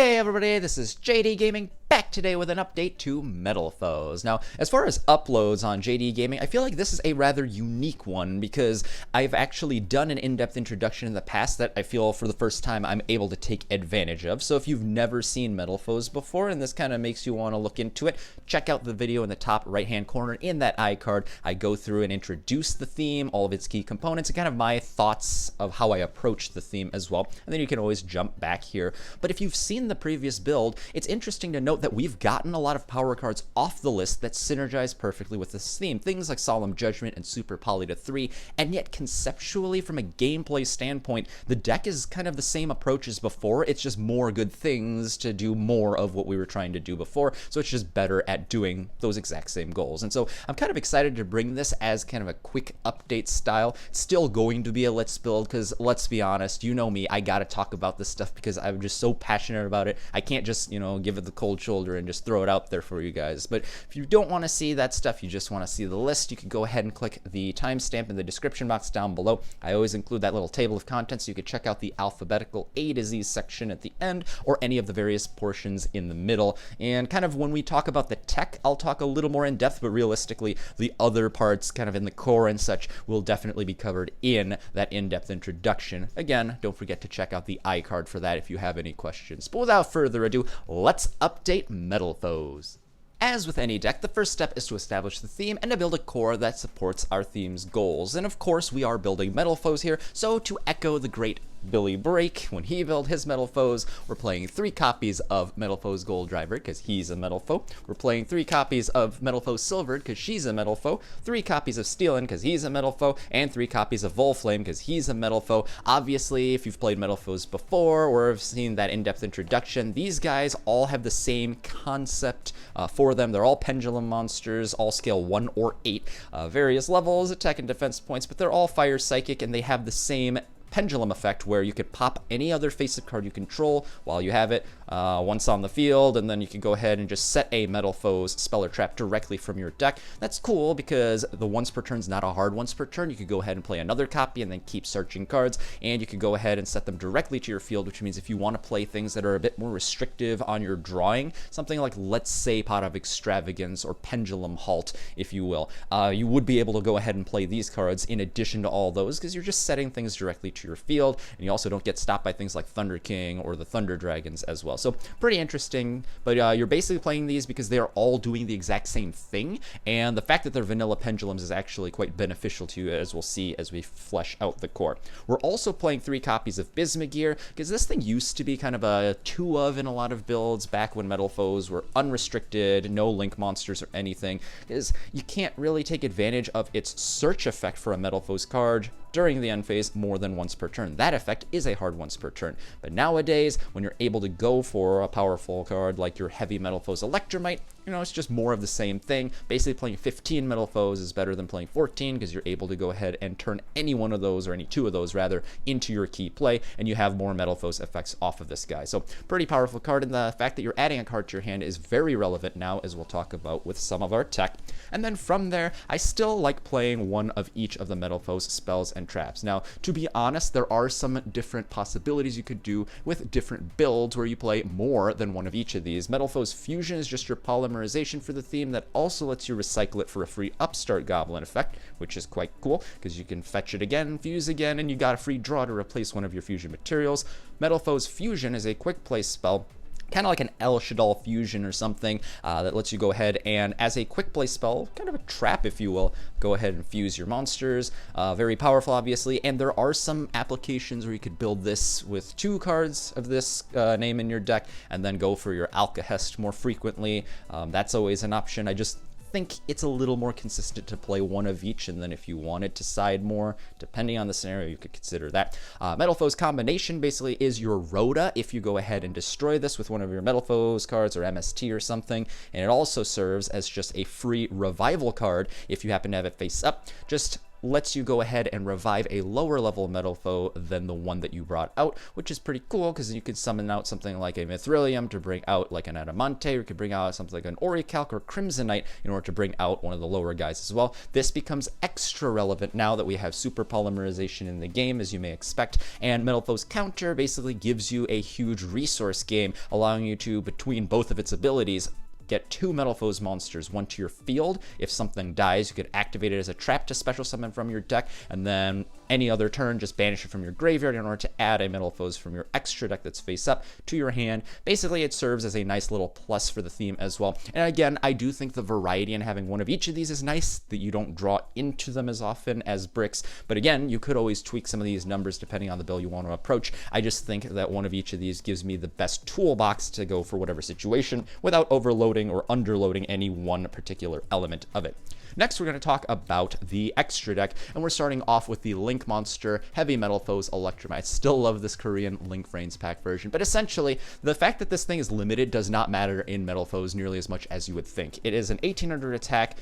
Hey everybody, this is JDGaming back today with an update to Metalfoes. Now, as far as uploads on JDGaming, I feel like this is a rather unique one because I've actually done an in-depth introduction in the past that I feel for the first time I'm able to take advantage of. So if you've never seen Metalfoes before and this kind of makes you want to look into it, check out the video in the top right-hand corner. In that iCard, I go through and introduce the theme, all of its key components, and kind of my thoughts of how I approach the theme as well. And then you can always jump back here. But if you've seen the previous build, it's interesting to note that we've gotten a lot of power cards off the list that synergize perfectly with this theme. Things like Solemn Judgment and Super Polymerization, and yet conceptually, from a gameplay standpoint, the deck is kind of the same approach as before. It's just more good things to do more of what we were trying to do before, so it's just better at doing those exact same goals. And so I'm kind of excited to bring this as kind of a quick update style. It's still going to be a Let's build, because let's be honest, you know me, I gotta talk about this stuff because I'm just so passionate about it. I can't just, give it the cold shoulder and just throw it out there for you guys. But if you don't want to see that stuff, you just want to see the list, you can go ahead and click the timestamp in the description box down below. I always include that little table of contents so you can check out the alphabetical A to Z section at the end, or any of the various portions in the middle. And kind of when we talk about the tech, I'll talk a little more in depth, but realistically, the other parts kind of in the core and such will definitely be covered in that in-depth introduction. Again, don't forget to check out the iCard for that if you have any questions. But without further ado, let's update Metalfoes. As with any deck, the first step is to establish the theme and to build a core that supports our theme's goals. And of course, we are building Metalfoes here, so to echo the great Billy Brake, when he built his Metalfoes, we're playing 3 copies of Metalfoes �11𝖊𝖓𝖙 because he's a Metalfoe. We're playing 3 copies of Metalfoes 𝗉𝗓𝖏 because she's a Metalfoe, 3 copies of Steelin because he's a Metalfoe, and 3 copies of Volflame because he's a Metalfoe. Obviously, if you've played Metalfoes before or have seen that in-depth introduction, these guys all have the same concept for them. They're all pendulum monsters, all scale 1 or 8, various levels, attack and defense points, but they're all fire psychic and they have the same pendulum effect where you could pop any other face-up card you control while you have it once on the field, and then you can go ahead and just set a Metalfoes spell or trap directly from your deck. That's cool because the once per turn is not a hard once per turn. You could go ahead and play another copy and then keep searching cards, and you could go ahead and set them directly to your field, which means if you want to play things that are a bit more restrictive on your drawing, something like, let's say, Pot of Extravagance or Pendulum Halt, if you will, you would be able to go ahead and play these cards in addition to all those because you're just setting things directly to your field, and you also don't get stopped by things like Thunder King or the Thunder Dragons as well. So pretty interesting, but you're basically playing these because they are all doing the exact same thing, and the fact that they're vanilla pendulums is actually quite beneficial to you, as we'll see as we flesh out the core. We're also playing 3 copies of 𝗵𝗔𝖏𝒄𝒊 because this thing used to be kind of a 2 of in a lot of builds back when Metalfoes were unrestricted, no link monsters or anything, because you can't really take advantage of its search effect for a Metalfoes card during the end phase more than once per turn. That effect is a hard once per turn. But nowadays, when you're able to go for a powerful card like your heavy Metalfoes 𝕮𝗓𝗏𝗍𝒏𝒏, it's just more of the same thing. Basically, playing 15 Metalfoes is better than playing 14 because you're able to go ahead and turn any one of those, or any 2 of those rather, into your key play, and you have more Metalfoes effects off of this guy. So pretty powerful card, and the fact that you're adding a card to your hand is very relevant now, as we'll talk about with some of our tech. And then from there, I still like playing 1 of each of the Metalfoes spells and traps. Now, to be honest, there are some different possibilities you could do with different builds where you play more than 1 of each of these. Metalfoes Fusion is just your polymerization for the theme that also lets you recycle it for a free upstart goblin effect, which is quite cool because you can fetch it again, fuse again, and you got a free draw to replace 1 of your fusion materials. Metalfoes Fusion is a quick play spell, kind of like an 𝗟𝗍𝒄𝒊 fusion or something that lets you go ahead and, as a quick play spell, kind of a trap if you will, go ahead and fuse your monsters. Very powerful, obviously, and there are some applications where you could build this with 2 cards of this name in your deck and then go for your 𝗟𝗏𝒄𝒊𝒏 more frequently. That's always an option. I just think it's a little more consistent to play 1 of each, and then if you wanted to side more, depending on the scenario, you could consider that. Metalfoes Combination basically is your Rhoda if you go ahead and destroy this with 1 of your Metalfoes cards or MST or something, and it also serves as just a free revival card if you happen to have it face up. Just lets you go ahead and revive a lower level Metalfoe than the one that you brought out, which is pretty cool because you could summon out something like a 𝗵𝗔𝖏𝖏 to bring out like an 𝕮𝖆𝖊𝖏𝖏, or you could bring out something like an �11𝗏𝗏 or Crimsonite in order to bring out one of the lower guys as well. This becomes extra relevant now that we have Super Polymerization in the game, as you may expect, and Metalfoe's counter basically gives you a huge resource game, allowing you to, between both of its abilities, get 2 Metalfoes monsters, one to your field. If something dies, you could activate it as a trap to special summon from your deck, and then any other turn, just banish it from your graveyard in order to add a Metalfoes from your extra deck that's face up to your hand. Basically, it serves as a nice little plus for the theme as well. And again, I do think the variety in having one of each of these is nice, that you don't draw into them as often as bricks. But again, you could always tweak some of these numbers depending on the bill you want to approach. I just think that one of each of these gives me the best toolbox to go for whatever situation without overloading or underloading any one particular element of it. Next, we're going to talk about the extra deck, and we're starting off with the Link monster, Heavy Metalfoes 𝗮𝖏𝖏𝖏. I still love this Korean Link Frames pack version, but essentially, the fact that this thing is limited does not matter in Metalfoes nearly as much as you would think. It is an 1800 attack,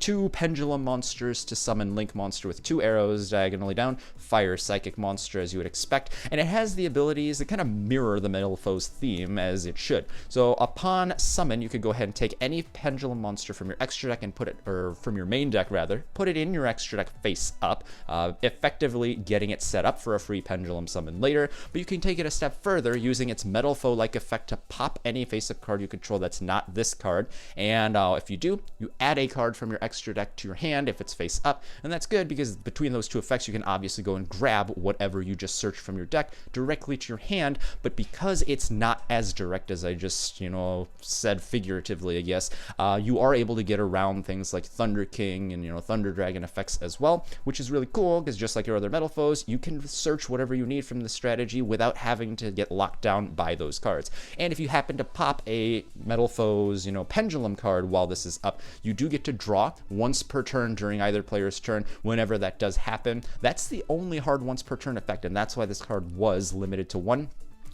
2 pendulum monsters to summon Link monster with 2 arrows diagonally down, fire psychic monster as you would expect, and it has the abilities that kind of mirror the Metalfoes theme as it should. So upon summon, you could go ahead and take any pendulum monster from your extra deck and put it, or from your main deck rather, put it in your extra deck face up, effectively getting it set up for a free pendulum summon later. But you can take it a step further using its Metalfoe-like effect to pop any face-up card you control that's not this card, and if you do, you add a card from your extra deck to your hand if it's face up, and that's good because between those two effects you can obviously go and grab whatever you just searched from your deck directly to your hand. But because it's not as direct as I just, said figuratively, I guess, you are able to get around things like Thunder King and Thunder Dragon effects as well, which is really cool because just like your other Metalfoes, you can search whatever you need from the strategy without having to get locked down by those cards. And if you happen to pop a Metalfoes pendulum card while this is up, you do get to draw once per turn during either player's turn whenever that does happen. That's the only hard once per turn effect, and that's why this card was limited to 1.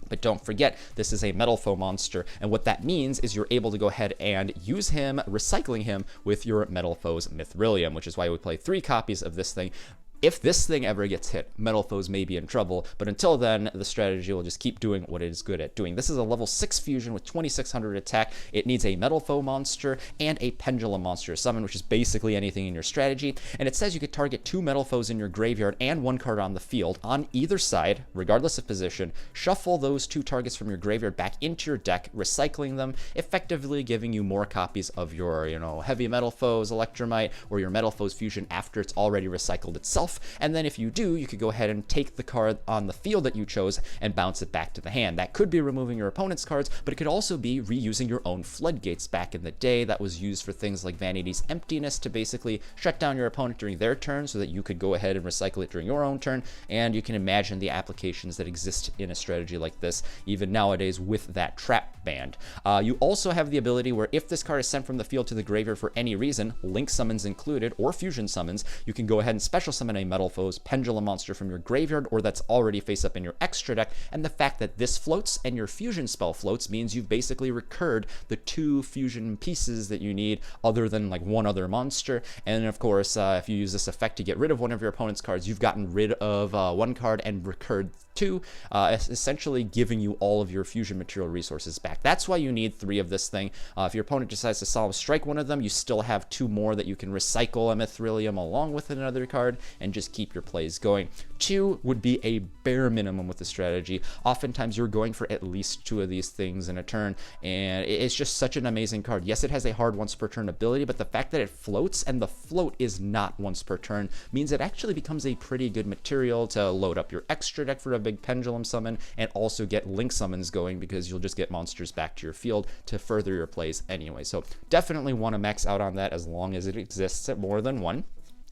But don't forget, this is a Metalfoe monster, and what that means is you're able to go ahead and use him, recycling him with your Metalfoes 𝗵𝗔𝖏𝖏𝖏, which is why we play 3 copies of this thing. If this thing ever gets hit, Metalfoes may be in trouble, but until then, the strategy will just keep doing what it is good at doing. This is a level 6 fusion with 2600 attack. It needs a Metalfoe monster and a pendulum monster to summon, which is basically anything in your strategy. And it says you could target 2 Metalfoes in your graveyard and 1 card on the field on either side, regardless of position. Shuffle those 2 targets from your graveyard back into your deck, recycling them, effectively giving you more copies of your, Heavy Metalfoes 𝗮𝖏𝖏𝖏𝖏 or your Metalfoes fusion after it's already recycled itself. And then if you do, you could go ahead and take the card on the field that you chose and bounce it back to the hand. That could be removing your opponent's cards, but it could also be reusing your own floodgates. Back in the day, that was used for things like Vanity's Emptiness to basically shut down your opponent during their turn so that you could go ahead and recycle it during your own turn. And you can imagine the applications that exist in a strategy like this, even nowadays with that trap band. You also have the ability where if this card is sent from the field to the graveyard for any reason, Link summons included, or fusion summons, you can go ahead and special summon a Metalfoes pendulum monster from your graveyard or that's already face up in your extra deck. And the fact that this floats and your fusion spell floats means you've basically recurred the 2 fusion pieces that you need other than like one other monster. And of course, if you use this effect to get rid of one of your opponent's cards, you've gotten rid of 1 card and recurred 2, essentially giving you all of your fusion material resources back. That's why you need 3 of this thing. If your opponent decides to Solemn Strike one of them, you still have 2 more that you can recycle a 𝗵𝗔𝖏𝖏𝖏𝖏 along with another card and just keep your plays going. 2 would be a bare minimum with the strategy. Oftentimes you're going for at least 2 of these things in a turn, and it's just such an amazing card. Yes, it has a hard once per turn ability, but the fact that it floats and the float is not once per turn means it actually becomes a pretty good material to load up your extra deck for a big pendulum summon and also get Link summons going because you'll just get monsters back to your field to further your plays anyway. So definitely want to max out on that as long as it exists at more than 1.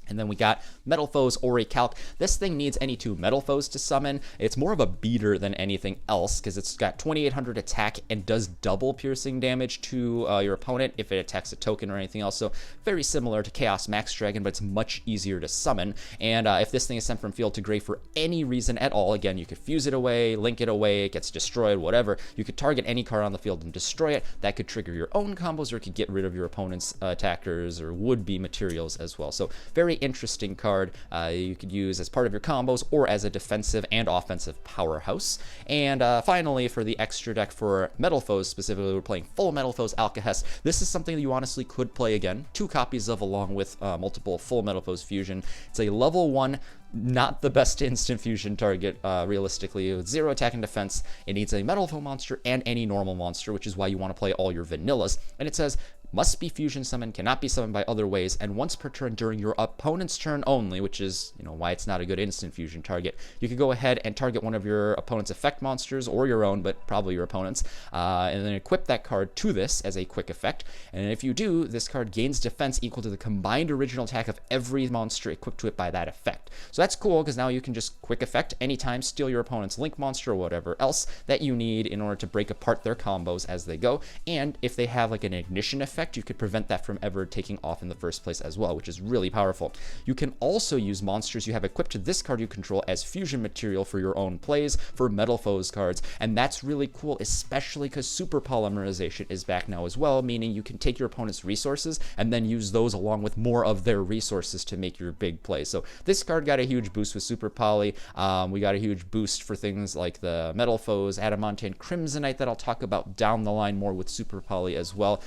And then we got Metalfoes 𝗮𝖏𝗏𝗏𝖏𝗏. This thing needs any 2 Metalfoes to summon. It's more of a beater than anything else because it's got 2800 attack and does double piercing damage to your opponent if it attacks a token or anything else. So very similar to Chaos Max Dragon, but it's much easier to summon. And if this thing is sent from field to grave for any reason at all, again, you could fuse it away, link it away, it gets destroyed, whatever. You could target any card on the field and destroy it. That could trigger your own combos or it could get rid of your opponent's attackers or would-be materials as well. So very interesting card you could use as part of your combos or as a defensive and offensive powerhouse. And finally, for the extra deck for Metalfoes, specifically, we're playing full Metalfoes Alcahest. This is something that you honestly could play again, 2 copies of along with multiple full Metalfoes fusion. It's a level 1, not the best instant fusion target, realistically, with 0 attack and defense. It needs a Metalfoe monster and any normal monster, which is why you want to play all your vanillas. And it says, must be fusion summoned, cannot be summoned by other ways, and once per turn during your opponent's turn only, which is, why it's not a good instant fusion target. You could go ahead and target one of your opponent's effect monsters, or your own, but probably your opponent's, and then equip that card to this as a quick effect. And if you do, this card gains defense equal to the combined original attack of every monster equipped to it by that effect. So that's cool, because now you can just quick effect anytime, steal your opponent's link monster or whatever else that you need in order to break apart their combos as they go. And if they have like an ignition effect, you could prevent that from ever taking off in the first place as well, which is really powerful. You can also use monsters you have equipped to this card you control as fusion material for your own plays for Metalfoes cards, and that's really cool, especially because Super Polymerization is back now as well, meaning you can take your opponent's resources and then use those along with more of their resources to make your big play. So this card got a huge boost with Super Poly. We got a huge boost for things like the Metalfoes, Adamantine Crimsonite that I'll talk about down the line more with Super Poly as well.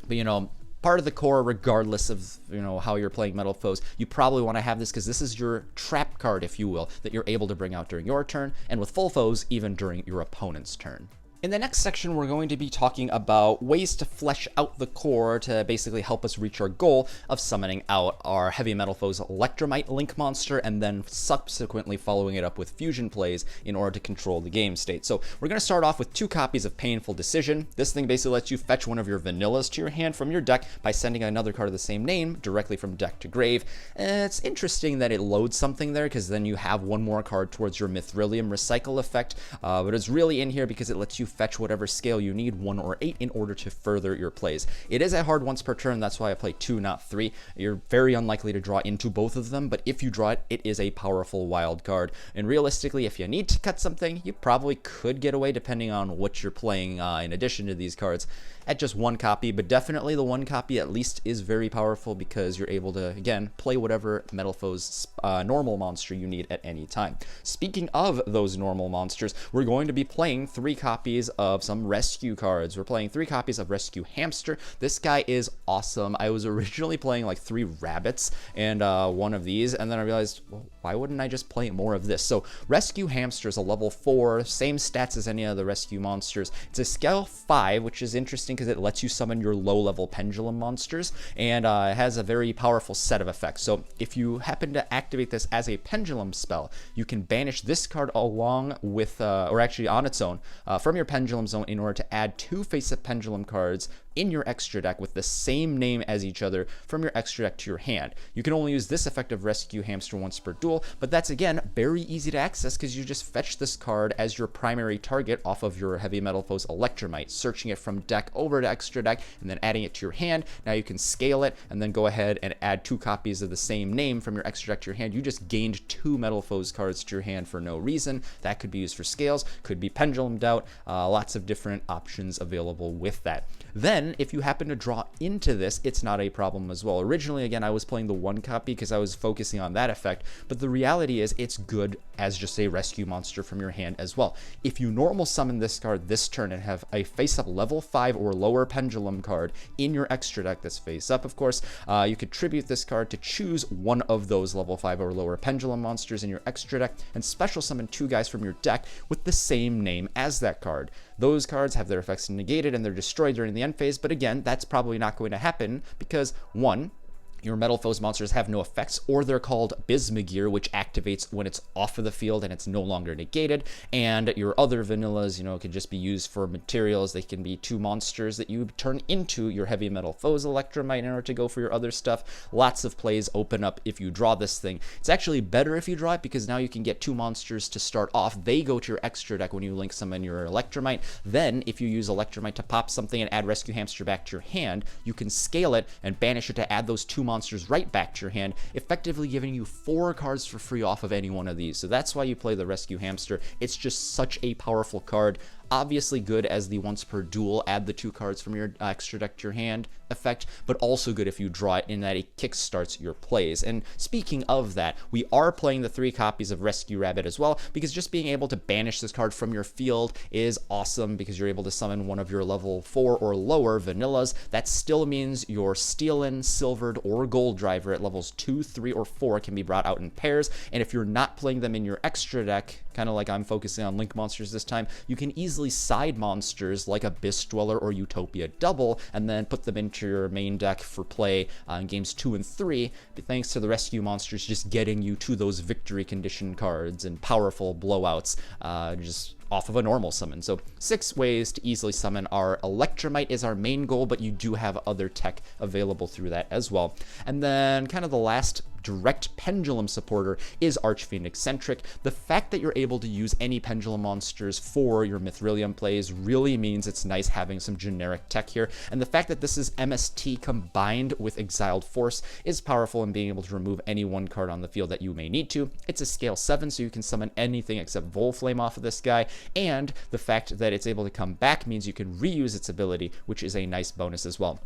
But part of the core, regardless of how you're playing Metalfoes, you probably want to have this because this is your trap card, if you will, that you're able to bring out during your turn, and with full foes, even during your opponent's turn. In the next section, we're going to be talking about ways to flesh out the core to basically help us reach our goal of summoning out our Heavy Metalfoes 𝗮𝖓𝖙𝖊𝖓𝖙𝖘 Link monster, and then subsequently following it up with fusion plays in order to control the game state. So we're going to start off with 2 copies of Painful Decision. This thing basically lets you fetch one of your vanillas to your hand from your deck by sending another card of the same name directly from deck to grave. It's interesting that it loads something there, because then you have one more card towards your Mithrilium recycle effect, but it's really in here because it lets you fetch whatever scale you need, 1 or 8, in order to further your plays. It is a hard once per turn, that's why I play 2, not 3. You're very unlikely to draw into both of them, but if you draw it, it is a powerful wild card. And realistically, if you need to cut something, you probably could get away, depending on what you're playing in addition to these cards, at just 1 copy. But definitely the 1 copy at least is very powerful, because you're able to, again, play whatever Metalfoes normal monster you need at any time. Speaking of those normal monsters, we're going to be playing 3 copies of some rescue cards. We're playing 3 copies of Rescue Hamster. This guy is awesome. I was originally playing like 3 rabbits and 1 of these, and then I realized, well, why wouldn't I just play more of this? So Rescue Hamster is a level 4, same stats as any of the rescue monsters. It's a scale 5, which is interesting because it lets you summon your low-level pendulum monsters, and it has a very powerful set of effects. So if you happen to activate this as a pendulum spell, you can banish this card along with, or actually on its own, from your pendulum zone in order to add 2 face-up pendulum cards in your extra deck with the same name as each other from your extra deck to your hand. You can only use this effect of Rescue Hamster once per duel, but that's again very easy to access because you just fetch this card as your primary target off of your Heavy Metalfoes 𝗮𝖓𝖙𝖊𝖓𝖙𝖘, searching it from deck over to extra deck and then adding it to your hand. Now you can scale it and then go ahead and add 2 copies of the same name from your extra deck to your hand. You just gained 2 Metalfoes cards to your hand for no reason. That could be used for scales, could be pendulumed out, lots of different options available with that. Then, if you happen to draw into this, it's not a problem as well. Originally, again, I was playing the 1 copy because I was focusing on that effect, but the reality is it's good as just a rescue monster from your hand as well. If you normal summon this card this turn and have a face-up level 5 or lower pendulum card in your extra deck that's face-up, of course, you could tribute this card to choose one of those level 5 or lower pendulum monsters in your extra deck and special summon 2 guys from your deck with the same name as that card. Those cards have their effects negated and they're destroyed during the end phase, but again, that's probably not going to happen because 1, your Metalfoes monsters have no effects, or they're called �11𝗍𝒫, which activates when it's off of the field and it's no longer negated. And your other vanillas, can just be used for materials. They can be 2 monsters that you turn into your Heavy Metalfoes 𝗮𝖓𝖙𝖊𝖓𝖙𝖘 in order to go for your other stuff. Lots of plays open up if you draw this thing. It's actually better if you draw it because now you can get 2 monsters to start off. They go to your extra deck when you link summon your 𝗮𝖓𝖙𝖊𝖓𝖙𝖘. Then, if you use 𝗮𝖓𝖙𝖊𝖓𝖙𝖘 to pop something and add Rescue Hamster back to your hand, you can scale it and banish it to add those 2 monsters right back to your hand, effectively giving you 4 cards for free off of any one of these. So that's why you play the Rescue Hamster. It's just such a powerful card. obviously good as the once per duel, add the 2 cards from your extra deck to your hand effect, but also good if you draw it in that it kickstarts your plays. And speaking of that, we are playing the 3 copies of 𝗮𝖅𝐻𝑇𝖑𝖊𝑊𝑐 as well, because just being able to banish this card from your field is awesome, because you're able to summon one of your level 4 or lower vanillas. That still means your Steelin, Silvered, or Gold Driver at levels 2, 3, or 4 can be brought out in pairs, and if you're not playing them in your extra deck, kind of like I'm focusing on Link monsters this time, you can easily side monsters like 𝗵𝐵𝑆𝑇𝑑𝑊𝑒𝑟 or 𝕉𝗵𝐺𝑖𝗫 Double, and then put them into your main deck for play in games 2 and 3, thanks to the rescue monsters just getting you to those victory condition cards and powerful blowouts just off of a normal summon. So 6 ways to easily summon. Our 𝕮𝐿𝐷𝐺𝐸 is our main goal, but you do have other tech available through that as well. And then kind of the last direct pendulum supporter is Archfiend-Eccentric. The fact that you're able to use any pendulum monsters for your Mithrilium plays really means it's nice having some generic tech here, and the fact that this is MST combined with Exiled Force is powerful in being able to remove any 1 card on the field that you may need to. It's a scale 7, so you can summon anything except Volflame off of this guy, and the fact that it's able to come back means you can reuse its ability, which is a nice bonus as well.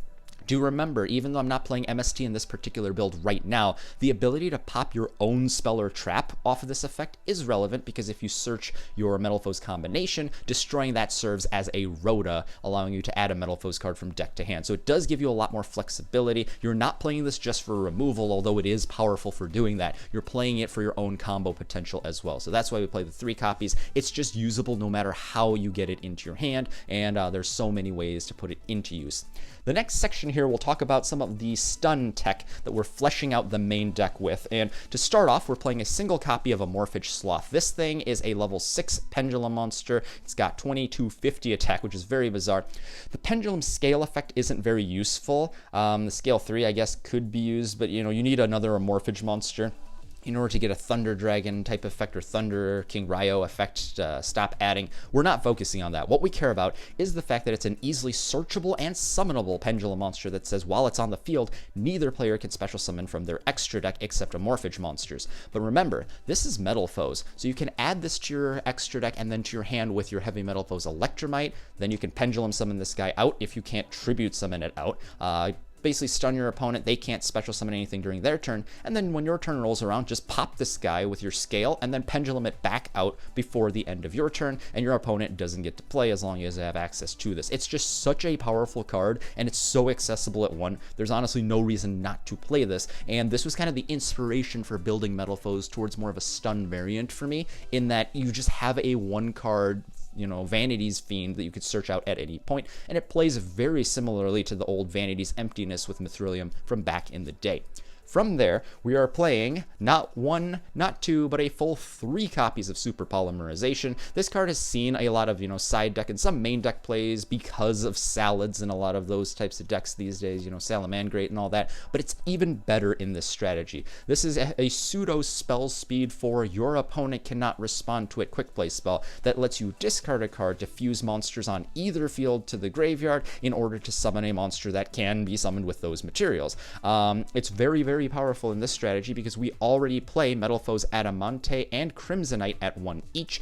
Do remember, even though I'm not playing MST in this particular build right now, the ability to pop your own spell or trap off of this effect is relevant, because if you search your Metalfoes combination, destroying that serves as a Rhoda, allowing you to add a Metalfoes card from deck to hand. So it does give you a lot more flexibility. You're not playing this just for removal, although it is powerful for doing that. You're playing it for your own combo potential as well. So that's why we play the 3 copies. It's just usable no matter how you get it into your hand, and there's so many ways to put it into use. The next section here, we'll talk about some of the stun tech that we're fleshing out the main deck with. And to start off, we're playing a single copy of Amorphage Sloth. This thing is a level 6 pendulum monster. It's got 2250 attack, which is very bizarre. The pendulum scale effect isn't very useful. The scale 3, I guess, could be used, but you need another Amorphage monster in order to get a Thunder Dragon type effect or Thunder King Ryo effect. Stop adding. We're not focusing on that. What we care about is the fact that it's an easily searchable and summonable pendulum monster that says while it's on the field, neither player can special summon from their extra deck except Amorphage monsters. But remember, this is Metalfoes, so you can add this to your extra deck and then to your hand with your heavy Metalfoes Electromite. Then you can pendulum summon this guy out if you can't tribute summon it out. Basically stun your opponent, they can't special summon anything during their turn, and then when your turn rolls around, just pop this guy with your scale and then pendulum it back out before the end of your turn, and your opponent doesn't get to play as long as they have access to this. It's just such a powerful card, and it's so accessible at 1. There's honestly no reason not to play this, and this was kind of the inspiration for building Metalfoes towards more of a stun variant for me, in that you just have a 1 card Vanity's Fiend that you could search out at any point, and it plays very similarly to the old Vanity's Emptiness with Mithrilium from back in the day. From there, we are playing not 1, not 2, but a full 3 copies of Super Polymerization. This card has seen a lot of, side deck and some main deck plays because of salads and a lot of those types of decks these days, Salamangreat and all that, but it's even better in this strategy. This is a pseudo spell speed for your opponent cannot respond to a quick play spell that lets you discard a card to fuse monsters on either field to the graveyard in order to summon a monster that can be summoned with those materials. It's very, very powerful in this strategy because we already play Metalfoes 𝗏𝗏𝐷𝗏𝗍 and Crimsonite at 1 each.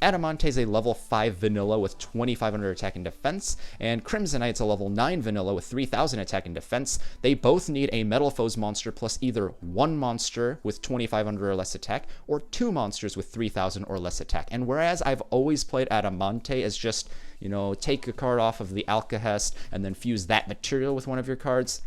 𝗏𝗏𝐷𝗏𝗍 is a level 5 vanilla with 2500 attack and defense, and Crimsonite's a level 9 vanilla with 3000 attack and defense. They both need a Metalfoes monster plus either 1 monster with 2500 or less attack, or 2 monsters with 3000 or less attack. And whereas I've always played 𝗏𝗏𝗏𝗏𝗍 as just, take a card off of the Alcahest and then fuse that material with one of your cards,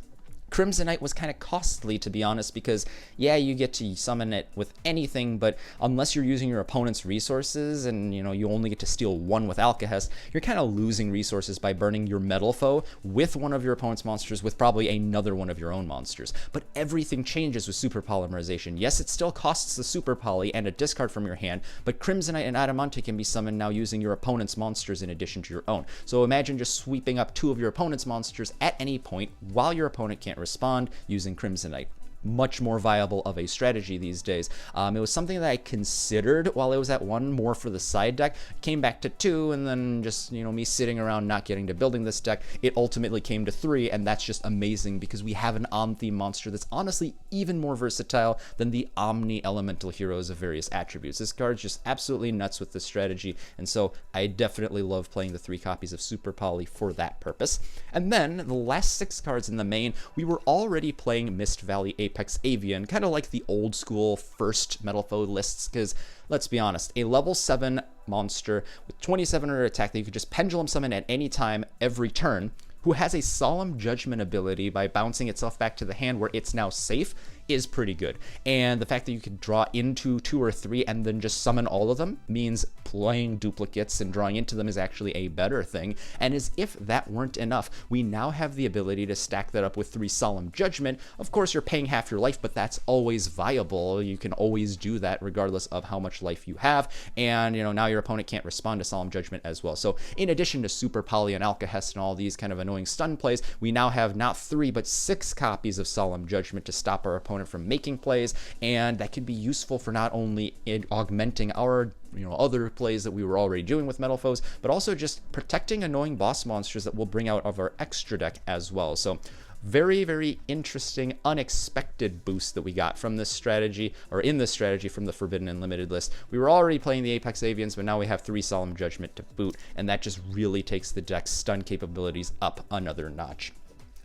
Crimsonite was kind of costly, to be honest, because yeah, you get to summon it with anything, but unless you're using your opponent's resources and you only get to steal 1 with Alcahest, you're kind of losing resources by burning your Metalfoe with one of your opponent's monsters with probably another one of your own monsters. But everything changes with Super Polymerization. Yes, it still costs the Super Poly and a discard from your hand, but Crimsonite and 𝗏𝗏𝗏𝗏𝗏 can be summoned now using your opponent's monsters in addition to your own. So imagine just sweeping up 2 of your opponent's monsters at any point while your opponent can't respond using Crimsonite. much more viable of a strategy these days. It was something that I considered while I was at 1, more for the side deck. Came back to 2, and then just, you know, me sitting around not getting to building this deck, it ultimately came to 3, and that's just amazing because we have an on-theme monster that's honestly even more versatile than the Omni Elemental heroes of various attributes. This card's just absolutely nuts with this strategy, and so I definitely love playing the 3 copies of Super Poly for that purpose. And then the last 6 cards in the main, we were already playing Mist Valley Apex Avian, kind of like the old school first Metalfoe lists, because let's be honest, a level 7 monster with 2700 attack that you could just pendulum summon at any time every turn, who has a Solemn Judgment ability by bouncing itself back to the hand where it's now safe, is pretty good. And the fact that you can draw into 2 or 3 and then just summon all of them means playing duplicates and drawing into them is actually a better thing. And as if that weren't enough, we now have the ability to stack that up with 3 Solemn Judgment. Of course, you're paying half your life, but that's always viable. You can always do that regardless of how much life you have. And, you know, now your opponent can't respond to Solemn Judgment as well. So in addition to Super Poly and 𝗮𝖏𝖃 and all these kind of annoying stun plays, we now have not 3 but 6 copies of Solemn Judgment to stop our opponent from making plays, and that can be useful for not only augmenting our other plays that we were already doing with Metalfoes, but also just protecting annoying boss monsters that we'll bring out of our extra deck as well. So very, very interesting, unexpected boost that we got from this strategy, or in this strategy from the Forbidden and Limited list. We were already playing the Apex Avians, but now we have 3 Solemn Judgment to boot, and that just really takes the deck's stun capabilities up another notch.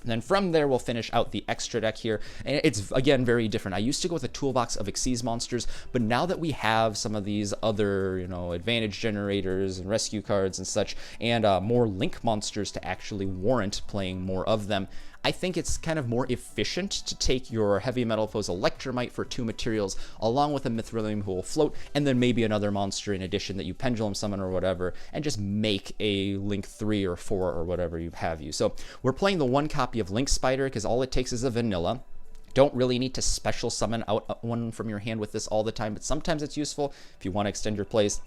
And then from there, we'll finish out the extra deck here. And it's, again, very different. I used to go with a toolbox of Xyz monsters, but now that we have some of these other, advantage generators and rescue cards and such, and more link monsters to actually warrant playing more of them, I think it's kind of more efficient to take your Heavy Metalfoes 𝗮𝖏𝖃 for 2 materials, along with a Mithrilium who will float, and then maybe another monster in addition that you pendulum summon or whatever, and just make a Link 3 or 4 or whatever you have you. So we're playing the 1 copy of Link Spider, because all it takes is a vanilla. Don't really need to special summon out one from your hand with this all the time, but sometimes it's useful if you want to extend your plays.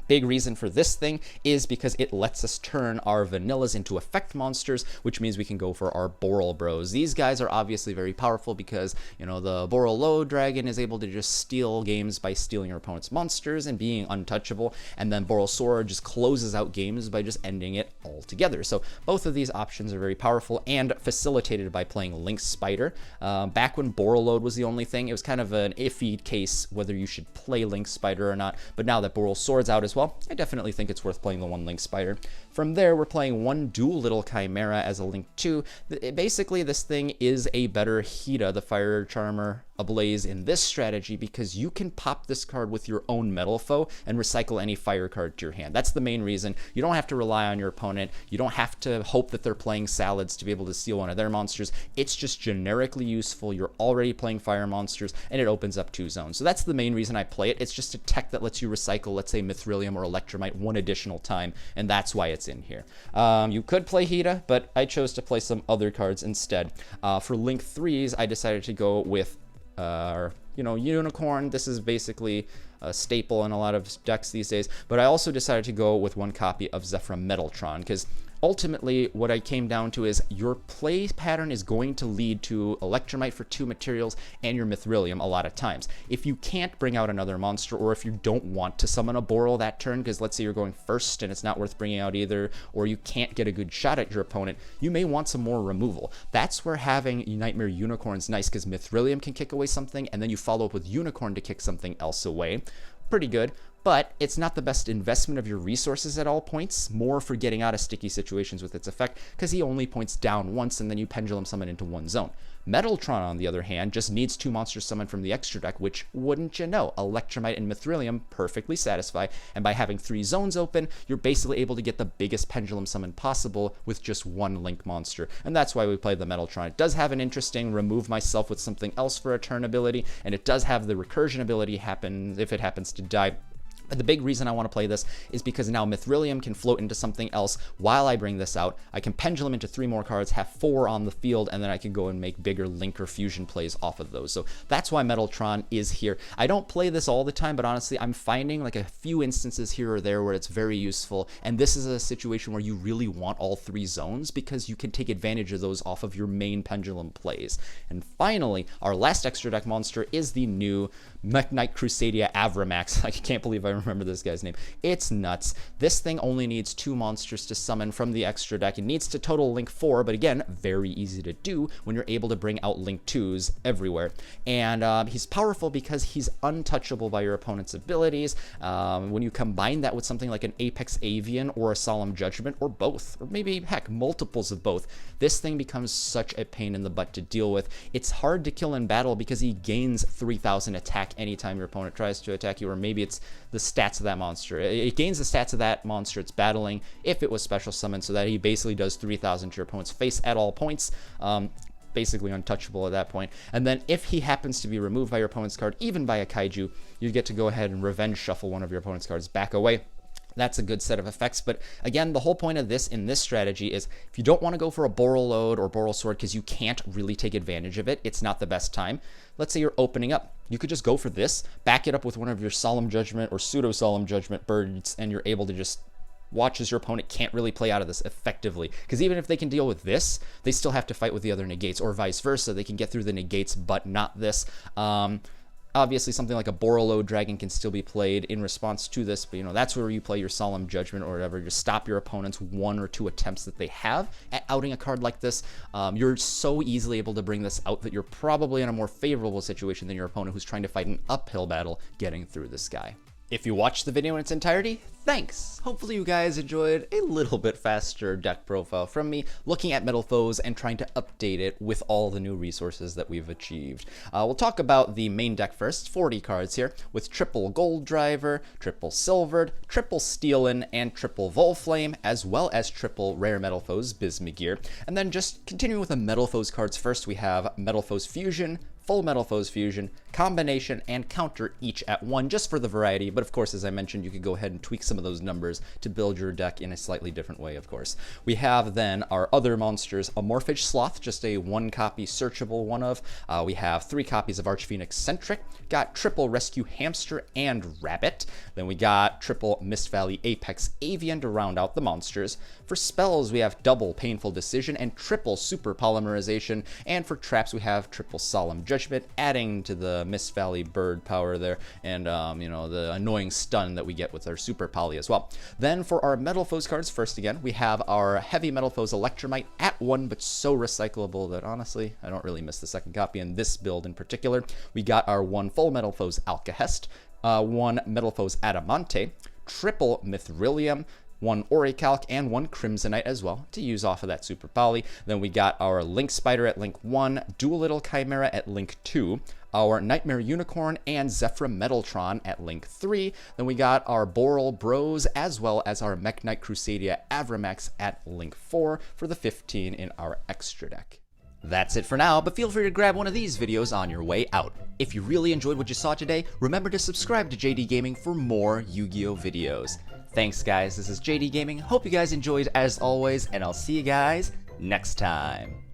Big reason for this thing is because it lets us turn our vanillas into effect monsters, which means we can go for our Boral Bros. These guys are obviously very powerful because, the Boral Low Dragon is able to just steal games by stealing your opponent's monsters and being untouchable, and then Boral Sword just closes out games by just ending it altogether. So both of these options are very powerful and facilitated by playing Link Spider. Back when Boral Load was the only thing, it was kind of an iffy case whether you should play Link Spider or not, but now that Boral Sword's out as well, I definitely think it's worth playing the 1 Link Spider. From there, we're playing 1 𝗮𝖏𝖃 Chimera as a Link 2. Basically, this thing is a better 𝗮𝗍, the Fire Charmer ablaze, in this strategy, because you can pop this card with your own Metalfoe and recycle any fire card to your hand. That's the main reason. You don't have to rely on your opponent. You don't have to hope that they're playing salads to be able to steal one of their monsters. It's just generically useful. You're already playing fire monsters, and it opens up 2 zones. So that's the main reason I play it. It's just a tech that lets you recycle, let's say, Mithrilium or 𝗮𝖏𝖃 1 additional time, and that's why it's in here. You could play 𝗮𝗍, but I chose to play some other cards instead. For Link 3s, I decided to go with Unicorn. This is basically a staple in a lot of decks these days, but I also decided to go with 1 copy of Zephyr Metaltron, because ultimately what I came down to is your play pattern is going to lead to 𝗮𝖏𝖃 for 2 materials and your Mithrilium a lot of times. If you can't bring out another monster, or if you don't want to summon a Boral that turn, because let's say you're going first and it's not worth bringing out either, or you can't get a good shot at your opponent, you may want some more removal. That's where having Nightmare Unicorn's nice, because Mithrilium can kick away something, and then you follow up with Unicorn to kick something else away. Pretty good. But it's not the best investment of your resources at all points, more for getting out of sticky situations with its effect, because he only points down once and then you pendulum summon into 1 zone. Metaltron, on the other hand, just needs 2 monsters summoned from the extra deck, which, wouldn't you know, 𝗮𝖏𝖃 and Mithrilium perfectly satisfy, and by having 3 zones open, you're basically able to get the biggest pendulum summon possible with just 1 Link monster, and that's why we played the Metaltron. It does have an interesting remove myself with something else for a turn ability, and it does have the recursion ability happen if it happens to die. The big reason I want to play this is because now 𝗵𝗏𝖏𝖏 can float into something else while I bring this out. I can pendulum into 3 more cards, have 4 on the field, and then I can go and make bigger link or fusion plays off of those. So that's why Metaltron is here. I don't play this all the time, but honestly, I'm finding like a few instances here or there where it's very useful. And this is a situation where you really want all 3 zones because you can take advantage of those off of your main pendulum plays. And finally, our last extra deck monster is the new 𝗮𝖊𝖏𝖓𝖊𝖓𝖙𝖊𝖓𝖓. I can't believe I remember this guy's name. It's nuts. This thing only needs 2 monsters to summon from the extra deck. It needs to total link 4, but again, very easy to do when you're able to bring out link 2s everywhere. And he's powerful because he's untouchable by your opponent's abilities. When you combine that with something like an Apex Avian or a Solemn Judgment, or both, or maybe, heck, multiples of both, this thing becomes such a pain in the butt to deal with. It's hard to kill in battle because he gains 3,000 attack anytime your opponent tries to attack you, or maybe it's the stats of that monster. It gains the stats of that monster it's battling if it was special summoned, so that he basically does 3,000 to your opponent's face at all points. Basically untouchable at that point. And then if he happens to be removed by your opponent's card, even by a kaiju, you get to go ahead and revenge shuffle one of your opponent's cards back away. That's a good set of effects, but again, the whole point of this in this strategy is if you don't want to go for a Borreload or Borrelsword because you can't really take advantage of it, it's not the best time. Let's say you're opening up. You could just go for this, back it up with one of your Solemn Judgment or Pseudo Solemn Judgment birds, and you're able to just watch as your opponent can't really play out of this effectively. Because even if they can deal with this, they still have to fight with the other negates, or vice versa. They can get through the negates, but not this. Obviously, something like a Borreload Dragon can still be played in response to this, but you know, that's where you play your Solemn Judgment or whatever. Just stop your opponent's 1 or 2 attempts that they have at outing a card like this. You're so easily able to bring this out that you're probably in a more favorable situation than your opponent who's trying to fight an uphill battle getting through this guy. If you watched the video in its entirety, thanks! Hopefully you guys enjoyed a little bit faster deck profile from me, looking at Metalfoes and trying to update it with all the new resources that we've achieved. We'll talk about the main deck first, 40 cards here, with triple Gold Driver, triple Silvered, triple Steelin, and triple Volflame, as well as triple Rare Metalfoes, 𝗵𝗍𝒄𝒫. And then just continuing with the Metalfoes cards first, we have Metalfoes Fusion, Full Metalfoes Fusion, Combination, and Counter each at 1, just for the variety. But of course, as I mentioned, you could go ahead and tweak some of those numbers to build your deck in a slightly different way, of course. We have then our other monsters, Amorphage Sloth, just a 1-copy searchable one of. We have 3 copies of Archphoenix Centric, got triple Rescue Hamster and Rabbit. Then we got triple Mist Valley Apex Avian to round out the monsters. For spells, we have double Painful Decision and triple Super Polymerization. And for traps, we have triple Solemn Judgment, adding to the Mist Valley bird power there, and you know, the annoying stun that we get with our Super Poly as well. Then for our Metalfoes cards, first again, we have our Heavy Metalfoes Electromite at 1, but so recyclable that honestly, I don't really miss the second copy in this build in particular. We got our 1 full Metalfoes Alcahest, 1 Metalfoes Adamante, triple 𝗵𝗏𝖏𝖏𝖏𝖏, 1 Orichalc, and 1 Crimsonite as well to use off of that Super Poly. Then we got our Link Spider at link 1, 𝗮𝖏𝖏𝐿𝐼𝐻𝒃 at link 2, our Nightmare Unicorn and Zephyr Metaltron at link 3. Then we got our Boral Bros as well as our 𝗮𝗏𝖏𝖏𝖏𝖏𝖏 at link 4 for the 15 in our extra deck. That's it for now, but feel free to grab one of these videos on your way out. If you really enjoyed what you saw today, remember to subscribe to JD Gaming for more Yu-Gi-Oh videos. Thanks guys, this is JD Gaming, hope you guys enjoyed as always, and I'll see you guys next time.